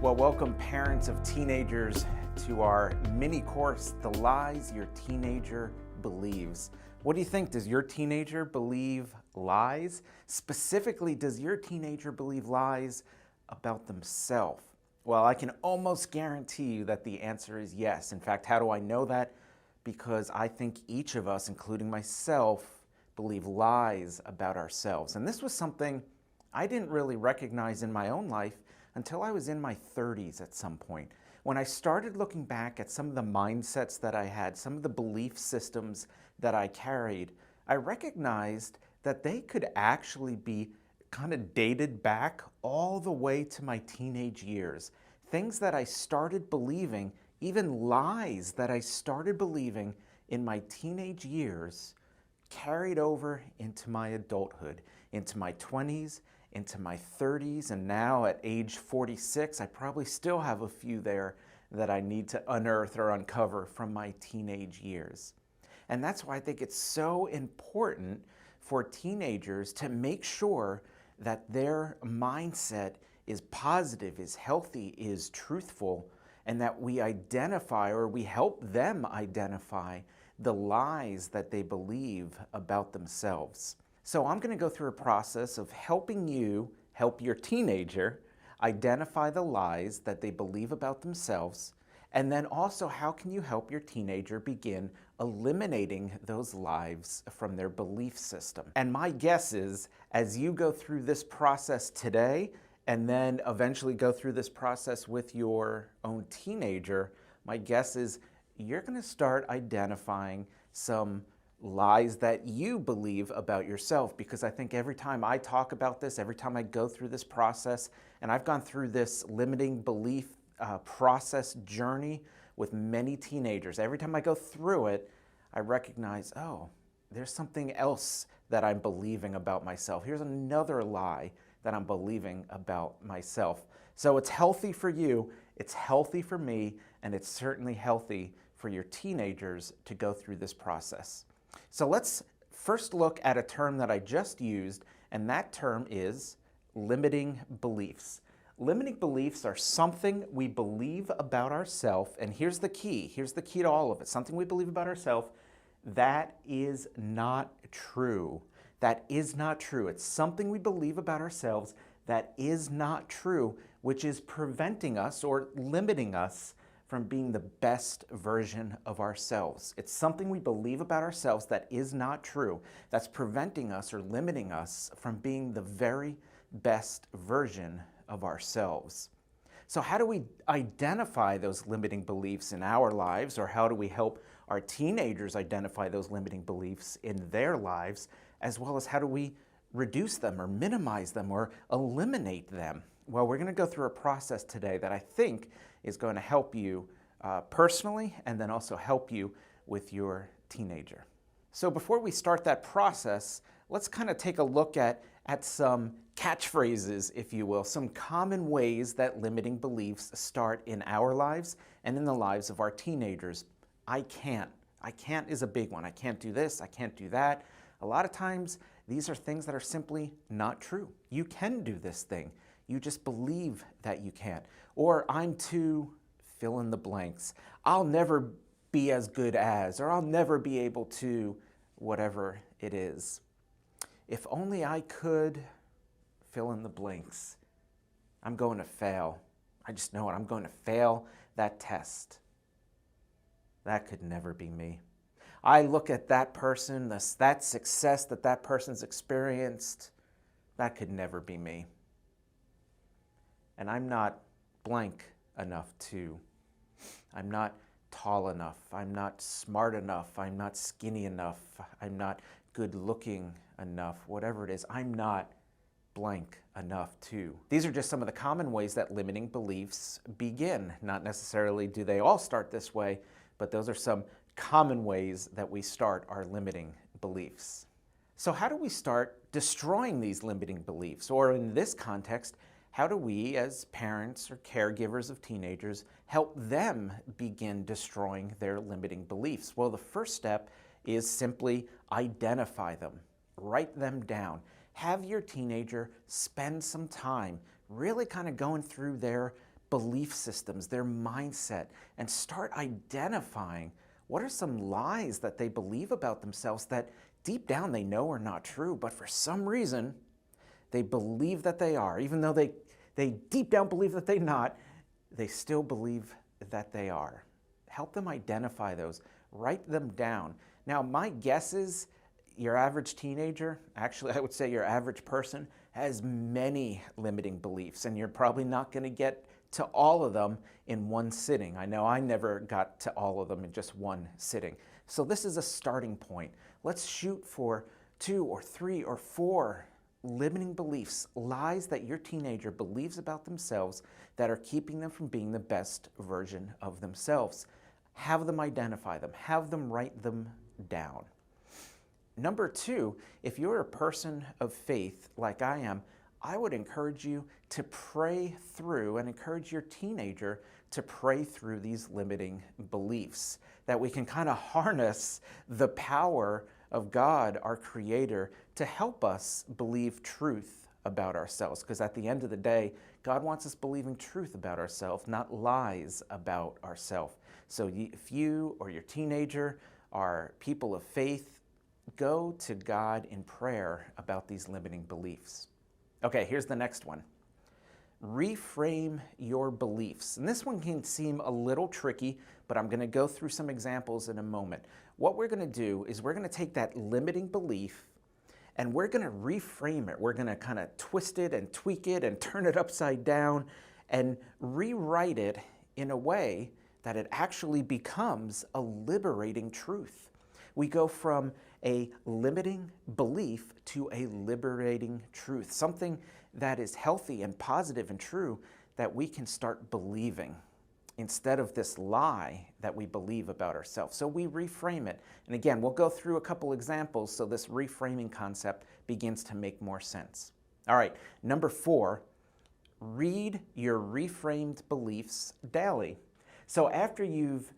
Well, welcome parents of teenagers to our mini course, The Lies Your Teenager Believes. What do you think? Does your teenager believe lies? Specifically, does your teenager believe lies about themselves? Well, I can almost guarantee you that the answer is yes. In fact, how do I know that? Because I think each of us, including myself, believe lies about ourselves. And this was something I didn't really recognize in my own life until I was in my 30s at some point. When I started looking back at some of the mindsets that I had, some of the belief systems that I carried, I recognized that they could actually be kind of dated back all the way to my teenage years. Things that I started believing, even lies that I started believing in my teenage years, carried over into my adulthood, into my 20s, into my 30s, and now at age 46, I probably still have a few there that I need to unearth or uncover from my teenage years. And that's why I think it's so important for teenagers to make sure that their mindset is positive, is healthy, is truthful, and that we identify, or we help them identify, the lies that they believe about themselves. So I'm going to go through a process of helping you help your teenager identify the lies that they believe about themselves, and then also how can you help your teenager begin eliminating those lies from their belief system. And my guess is, as you go through this process today, and then eventually go through this process with your own teenager, my guess is you're going to start identifying some lies that you believe about yourself, because I think every time I talk about this, every time I go through this process, and I've gone through this limiting belief process journey with many teenagers, every time I go through it, I recognize, oh, there's something else that I'm believing about myself. Here's another lie that I'm believing about myself. So it's healthy for you, it's healthy for me, and it's certainly healthy for your teenagers to go through this process. So let's first look at a term that I just used, and that term is limiting beliefs. Limiting beliefs are something we believe about ourselves, and here's the key to all of it, something we believe about ourselves that is not true. That is not true. It's something we believe about ourselves that is not true, which is preventing us or limiting us from being the best version of ourselves. It's something we believe about ourselves that is not true, that's preventing us or limiting us from being the very best version of ourselves. So how do we identify those limiting beliefs in our lives, or how do we help our teenagers identify those limiting beliefs in their lives, as well as how do we reduce them or minimize them or eliminate them? Well, we're going to go through a process today that I think is going to help you personally, and then also help you with your teenager. So before we start that process, let's kind of take a look at some catchphrases, if you will, some common ways that limiting beliefs start in our lives and in the lives of our teenagers. I can't is a big one. I can't do this, I can't do that. A lot of times, these are things that are simply not true. You can do this thing. You just believe that you can't. Or I'm too fill in the blanks. I'll never be as good as, or I'll never be able to, whatever it is. If only I could fill in the blanks. I'm going to fail. I just know it. I'm going to fail that test. That could never be me. I look at that person, that success that person's experienced, that could never be me. And I'm not blank enough to. I'm not tall enough. I'm not smart enough. I'm not skinny enough. I'm not good looking enough. Whatever it is, I'm not blank enough to. These are just some of the common ways that limiting beliefs begin. Not necessarily do they all start this way, but those are some common ways that we start our limiting beliefs. So how do we start destroying these limiting beliefs? Or in this context, how do we as parents or caregivers of teenagers help them begin destroying their limiting beliefs? Well, the first step is simply identify them, write them down. Have your teenager spend some time really kind of going through their belief systems, their mindset, and start identifying what are some lies that they believe about themselves that deep down they know are not true, but for some reason they believe that they are. Even though they deep down believe that they're not, they still believe that they are. Help them identify those, write them down. Now, my guess is your average teenager, actually I would say your average person, has many limiting beliefs, and you're probably not going to get to all of them in one sitting. I know I never got to all of them in just one sitting. So this is a starting point. Let's shoot for 2 or 3 or 4 limiting beliefs, lies that your teenager believes about themselves that are keeping them from being the best version of themselves. Have them identify them, have them write them down. Number 2, if you're a person of faith like I am, I would encourage you to pray through and encourage your teenager to pray through these limiting beliefs, that we can kind of harness the power of God, our Creator, to help us believe truth about ourselves. Because at the end of the day, God wants us believing truth about ourselves, not lies about ourselves. So if you or your teenager are people of faith, go to God in prayer about these limiting beliefs. Okay, here's the next one. Reframe your beliefs. And this one can seem a little tricky, but I'm going to go through some examples in a moment. What we're going to do is we're going to take that limiting belief and we're going to reframe it. We're going to kind of twist it and tweak it and turn it upside down and rewrite it in a way that it actually becomes a liberating truth. We go from a limiting belief to a liberating truth, something that is healthy and positive and true that we can start believing instead of this lie that we believe about ourselves. So we reframe it. And again, we'll go through a couple examples so this reframing concept begins to make more sense. All right, number 4, read your reframed beliefs daily. So after you've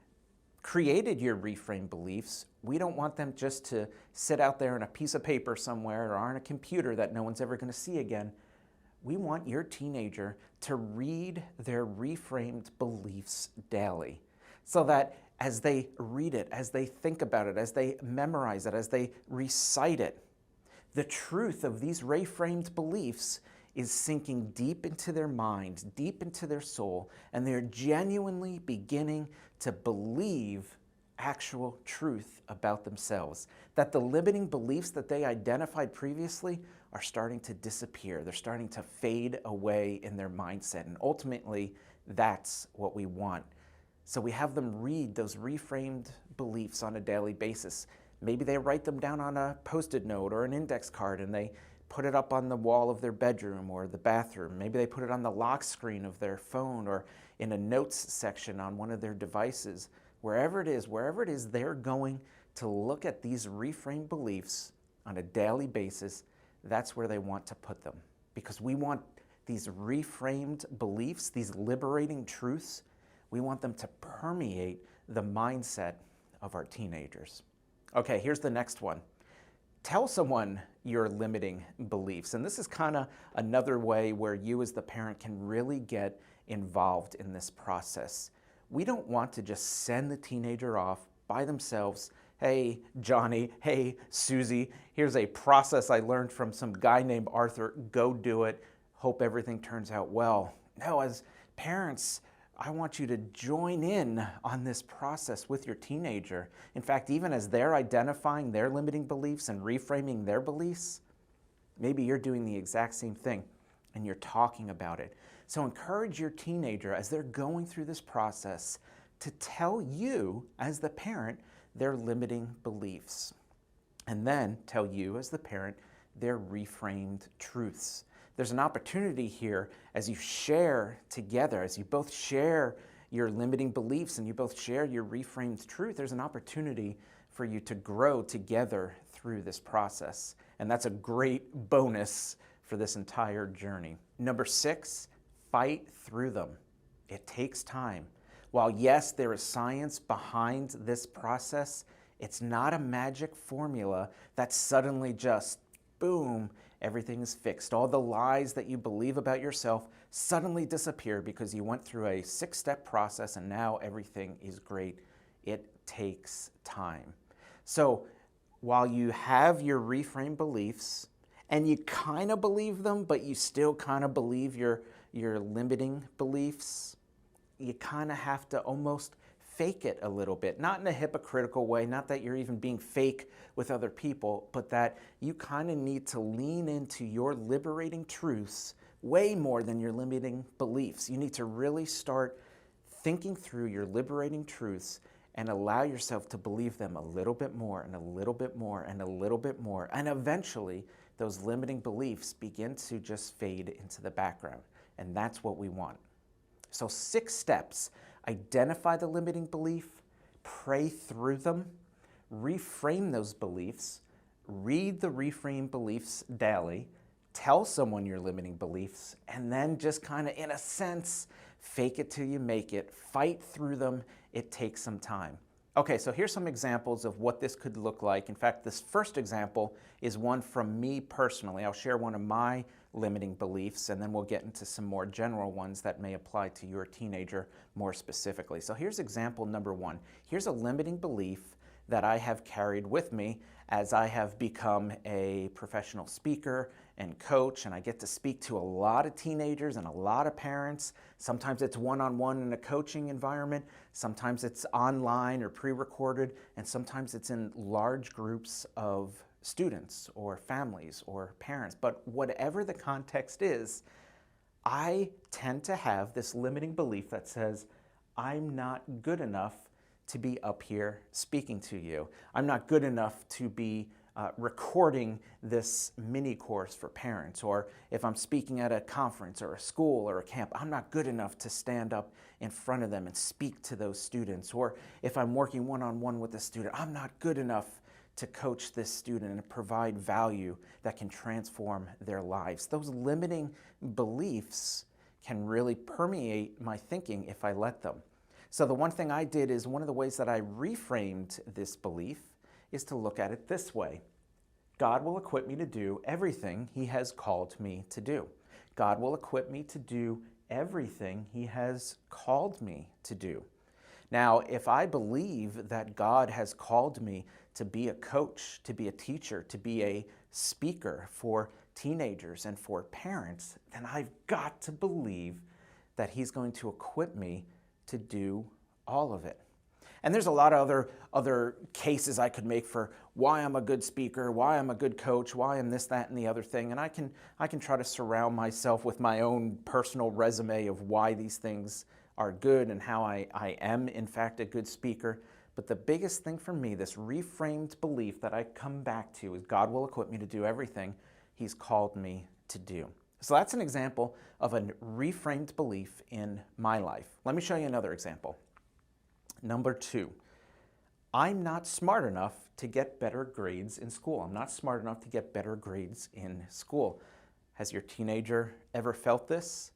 created your reframed beliefs, we don't want them just to sit out there on a piece of paper somewhere or on a computer that no one's ever going to see again. We want your teenager to read their reframed beliefs daily so that as they read it, as they think about it, as they memorize it, as they recite it, the truth of these reframed beliefs is sinking deep into their minds, deep into their soul, and they're genuinely beginning to believe actual truth about themselves. That the limiting beliefs that they identified previously are starting to disappear. They're starting to fade away in their mindset. And ultimately, that's what we want. So we have them read those reframed beliefs on a daily basis. Maybe they write them down on a Post-it note or an index card and they put it up on the wall of their bedroom or the bathroom. Maybe they put it on the lock screen of their phone or in a notes section on one of their devices. Wherever it is they're going to look at these reframed beliefs on a daily basis, that's where they want to put them. Because we want these reframed beliefs, these liberating truths, we want them to permeate the mindset of our teenagers. Okay, here's the next one. Tell someone your limiting beliefs. And this is kind of another way where you as the parent can really get involved in this process. We don't want to just send the teenager off by themselves. Hey, Johnny, hey, Susie, here's a process I learned from some guy named Arthur. Go do it. Hope everything turns out well. No, as parents, I want you to join in on this process with your teenager. In fact, even as they're identifying their limiting beliefs and reframing their beliefs, maybe you're doing the exact same thing and you're talking about it. So encourage your teenager as they're going through this process to tell you as the parent their limiting beliefs. And then tell you as the parent their reframed truths. There's an opportunity here as you share together, as you both share your limiting beliefs and you both share your reframed truth, there's an opportunity for you to grow together through this process. And that's a great bonus for this entire journey. Number 6, fight through them. It takes time. While yes, there is science behind this process, it's not a magic formula that suddenly just boom, everything is fixed. All the lies that you believe about yourself suddenly disappear because you went through a 6-step process and now everything is great. It takes time. So while you have your reframed beliefs and you kind of believe them, but you still kind of believe your limiting beliefs, you kind of have to almost fake it a little bit, not in a hypocritical way, not that you're even being fake with other people, but that you kind of need to lean into your liberating truths way more than your limiting beliefs. You need to really start thinking through your liberating truths and allow yourself to believe them a little bit more and a little bit more and a little bit more. And eventually, those limiting beliefs begin to just fade into the background. And that's what we want. So 6 steps. Identify the limiting belief, pray through them, reframe those beliefs, read the reframed beliefs daily, tell someone your limiting beliefs, and then just kind of, in a sense, fake it till you make it, fight through them. It takes some time. Okay, so here's some examples of what this could look like. In fact, this first example is one from me personally. I'll share one of my limiting beliefs, and then we'll get into some more general ones that may apply to your teenager more specifically. So here's example number 1. Here's a limiting belief that I have carried with me as I have become a professional speaker and coach, and I get to speak to a lot of teenagers and a lot of parents. Sometimes it's one-on-one in a coaching environment, sometimes it's online or pre-recorded, and sometimes it's in large groups of students or families or parents. But whatever the context is, I tend to have this limiting belief that says, I'm not good enough to be up here speaking to you. I'm not good enough to be recording this mini course for parents, or if I'm speaking at a conference or a school or a camp, I'm not good enough to stand up in front of them and speak to those students, or if I'm working one-on-one with a student, I'm not good enough to coach this student and provide value that can transform their lives. Those limiting beliefs can really permeate my thinking if I let them. So the one thing I did is, one of the ways that I reframed this belief is to look at it this way. God will equip me to do everything He has called me to do. God will equip me to do everything He has called me to do. Now, if I believe that God has called me to be a coach, to be a teacher, to be a speaker for teenagers and for parents, then I've got to believe that He's going to equip me to do all of it. And there's a lot of other cases I could make for why I'm a good speaker, why I'm a good coach, why I'm this, that, and the other thing. And I can try to surround myself with my own personal resume of why these things are good and how I am, in fact, a good speaker. But the biggest thing for me, this reframed belief that I come back to, is God will equip me to do everything He's called me to do. So that's an example of a reframed belief in my life. Let me show you another example. Number 2, I'm not smart enough to get better grades in school. I'm not smart enough to get better grades in school. Has your teenager ever felt this?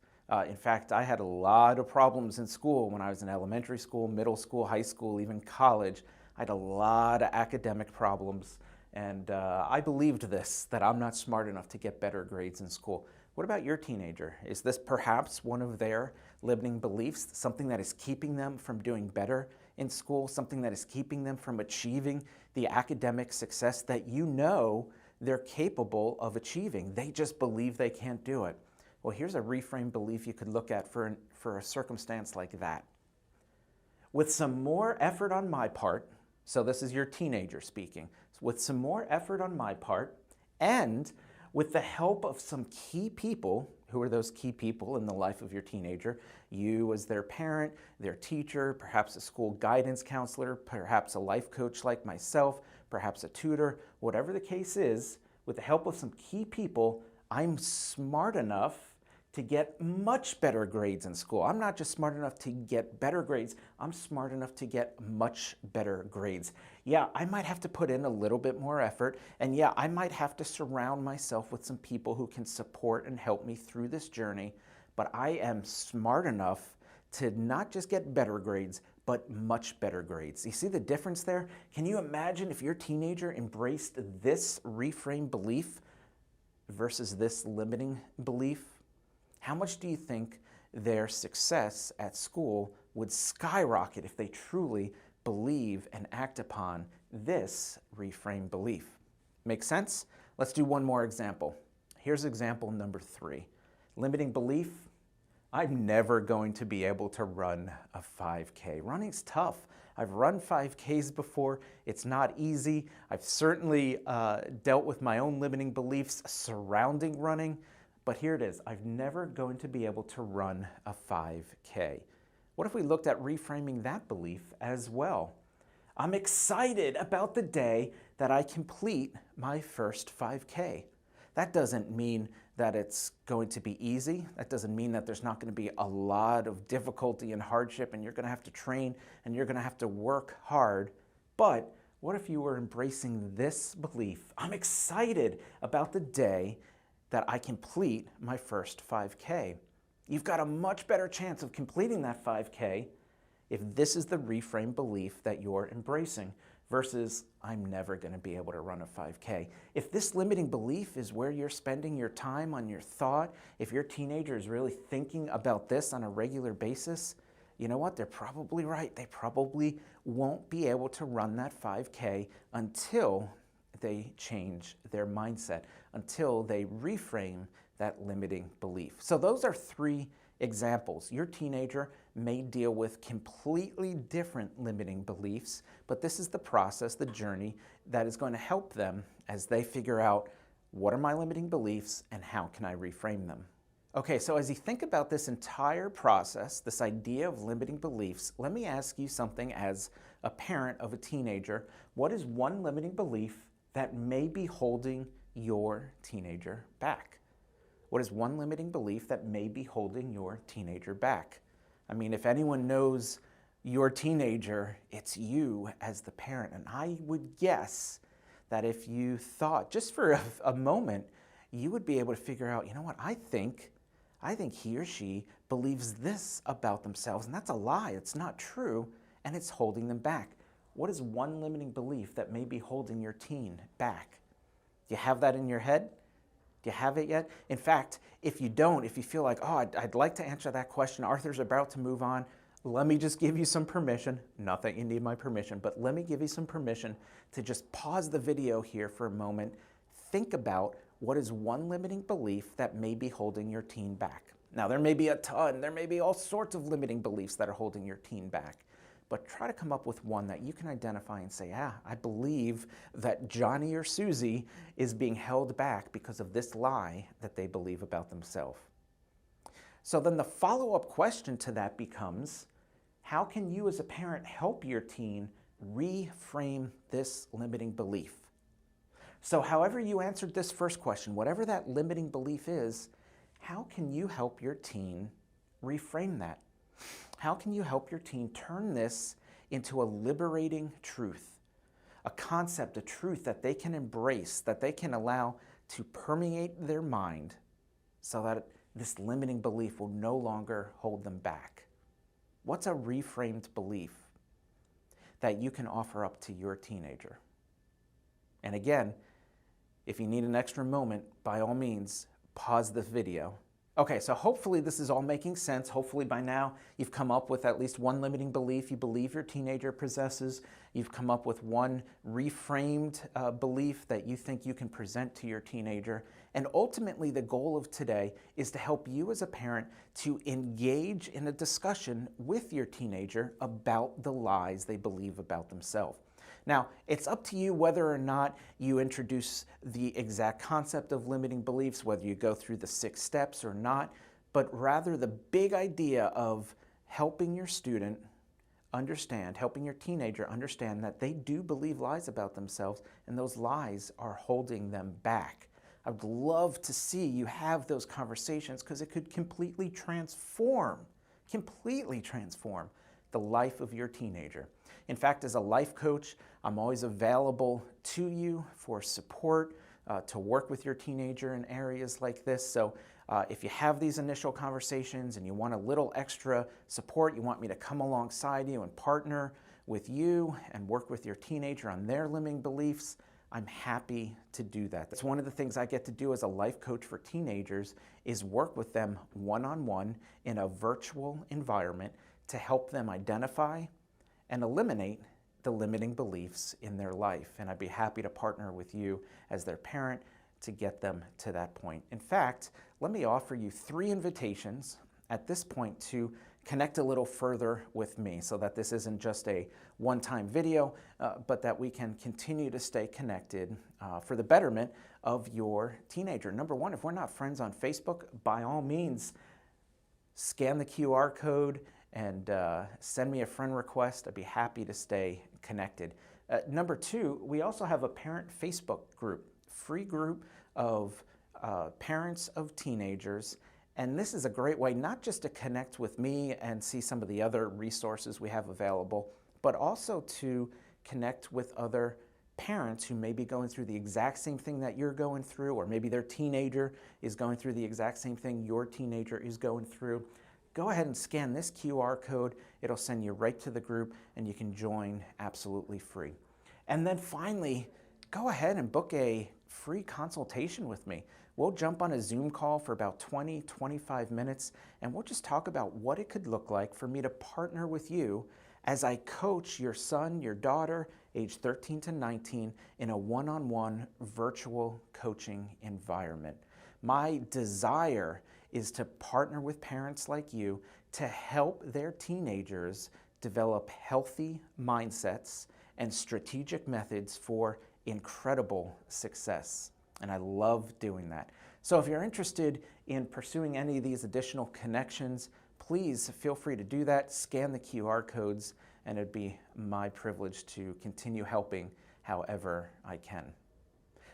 In fact, I had a lot of problems in school when I was in elementary school, middle school, high school, even college. I had a lot of academic problems, and I believed this, that I'm not smart enough to get better grades in school. What about your teenager? Is this perhaps one of their limiting beliefs, something that is keeping them from doing better in school, something that is keeping them from achieving the academic success that you know they're capable of achieving? They just believe they can't do it. Well, here's a reframed belief you could look at for a circumstance like that. With some more effort on my part, so this is your teenager speaking, with some more effort on my part, and with the help of some key people. Who are those key people in the life of your teenager? You as their parent, their teacher, perhaps a school guidance counselor, perhaps a life coach like myself, perhaps a tutor, whatever the case is, with the help of some key people, I'm smart enough to get much better grades in school. I'm not just smart enough to get better grades, I'm smart enough to get much better grades. Yeah, I might have to put in a little bit more effort, and yeah, I might have to surround myself with some people who can support and help me through this journey, but I am smart enough to not just get better grades, but much better grades. You see the difference there? Can you imagine if your teenager embraced this reframed belief? versus this limiting belief, how much do you think their success at school would skyrocket if they truly believe and act upon this reframed belief? Make sense? Let's do one more example. Here's example number 3. Limiting belief: I'm never going to be able to run a 5K. Running's tough. I've run 5Ks before. It's not easy. I've certainly dealt with my own limiting beliefs surrounding running, but here it is. I'm never going to be able to run a 5K. What if we looked at reframing that belief as well? I'm excited about the day that I complete my first 5K. That doesn't mean that it's going to be easy. That doesn't mean that there's not going to be a lot of difficulty and hardship and you're going to have to train and you're going to have to work hard. But what if you were embracing this belief? I'm excited about the day that I complete my first 5K. You've got a much better chance of completing that 5K if this is the reframed belief that you're embracing versus I'm never going to be able to run a 5K. If this limiting belief is where you're spending your time on your thought, if your teenager is really thinking about this on a regular basis, you know what? They're probably right. They probably won't be able to run that 5K until they change their mindset, until they reframe that limiting belief. So those are 3 examples. Your teenager may deal with completely different limiting beliefs, but this is the process, the journey that is going to help them as they figure out what are my limiting beliefs and how can I reframe them. Okay, so as you think about this entire process, this idea of limiting beliefs, let me ask you something as a parent of a teenager. What is one limiting belief that may be holding your teenager back? What is one limiting belief that may be holding your teenager back? I mean, if anyone knows your teenager, it's you as the parent. And I would guess that if you thought just for a moment, you would be able to figure out, you know what, I think he or she believes this about themselves, and that's a lie. It's not true, and it's holding them back. What is one limiting belief that may be holding your teen back? Do you have that in your head? Do you have it yet? In fact, if you don't, if you feel like, oh, I'd like to answer that question, Arthur's about to move on, let me just give you some permission. Not that you need my permission, but let me give you some permission to just pause the video here for a moment. Think about what is one limiting belief that may be holding your teen back. Now, there may be a ton, there may be all sorts of limiting beliefs that are holding your teen back. But try to come up with one that you can identify and say, I believe that Johnny or Susie is being held back because of this lie that they believe about themselves. So then the follow-up question to that becomes, how can you as a parent help your teen reframe this limiting belief? So however you answered this first question, whatever that limiting belief is, how can you help your teen reframe that? How can you help your teen turn this into a liberating truth, a concept, a truth that they can embrace, that they can allow to permeate their mind so that this limiting belief will no longer hold them back? What's a reframed belief that you can offer up to your teenager? And again, if you need an extra moment, by all means, pause this video. Okay, so hopefully this is all making sense. Hopefully by now you've come up with at least one limiting belief you believe your teenager possesses. You've come up with one reframed belief that you think you can present to your teenager. And ultimately the goal of today is to help you as a parent to engage in a discussion with your teenager about the lies they believe about themselves. Now, it's up to you whether or not you introduce the exact concept of limiting beliefs, whether you go through the 6 steps or not, but rather the big idea of helping your student understand, helping your teenager understand that they do believe lies about themselves and those lies are holding them back. I'd love to see you have those conversations because it could completely transform the life of your teenager. In fact, as a life coach, I'm always available to you for support, to work with your teenager in areas like this. So if you have these initial conversations and you want a little extra support, you want me to come alongside you and partner with you and work with your teenager on their limiting beliefs, I'm happy to do that. That's one of the things I get to do as a life coach for teenagers is work with them one-on-one in a virtual environment to help them identify and eliminate the limiting beliefs in their life. And I'd be happy to partner with you as their parent to get them to that point. In fact, let me offer you 3 invitations at this point to connect a little further with me so that this isn't just a one-time video, but that we can continue to stay connected for the betterment of your teenager. Number one, if we're not friends on Facebook, by all means, scan the QR code and send me a friend request. I'd be happy to stay connected. Number two, we also have a parent Facebook group, free group of parents of teenagers. And this is a great way not just to connect with me and see some of the other resources we have available, but also to connect with other parents who may be going through the exact same thing that you're going through, or maybe their teenager is going through the exact same thing your teenager is going through. Go ahead and scan this QR code. It'll send you right to the group and you can join absolutely free. And then finally, go ahead and book a free consultation with me. We'll jump on a Zoom call for about 20-25 minutes, and we'll just talk about what it could look like for me to partner with you as I coach your son, your daughter, age 13 to 19, in a one-on-one virtual coaching environment. My desire is to partner with parents like you to help their teenagers develop healthy mindsets and strategic methods for incredible success. And I love doing that. So if you're interested in pursuing any of these additional connections, please feel free to do that. Scan the QR codes, and it'd be my privilege to continue helping however I can.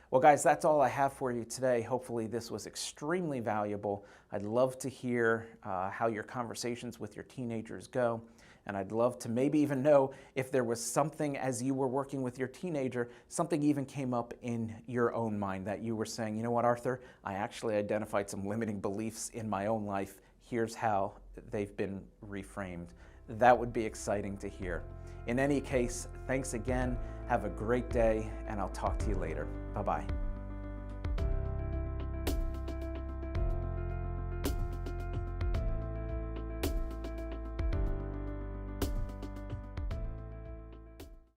Well, guys, that's all I have for you today. Hopefully this was extremely valuable. I'd love to hear how your conversations with your teenagers go. And I'd love to maybe even know if there was something as you were working with your teenager, something even came up in your own mind that you were saying, you know what, Arthur, I actually identified some limiting beliefs in my own life. Here's how they've been reframed. That would be exciting to hear. In any case, thanks again. Have a great day, and I'll talk to you later. Bye-bye.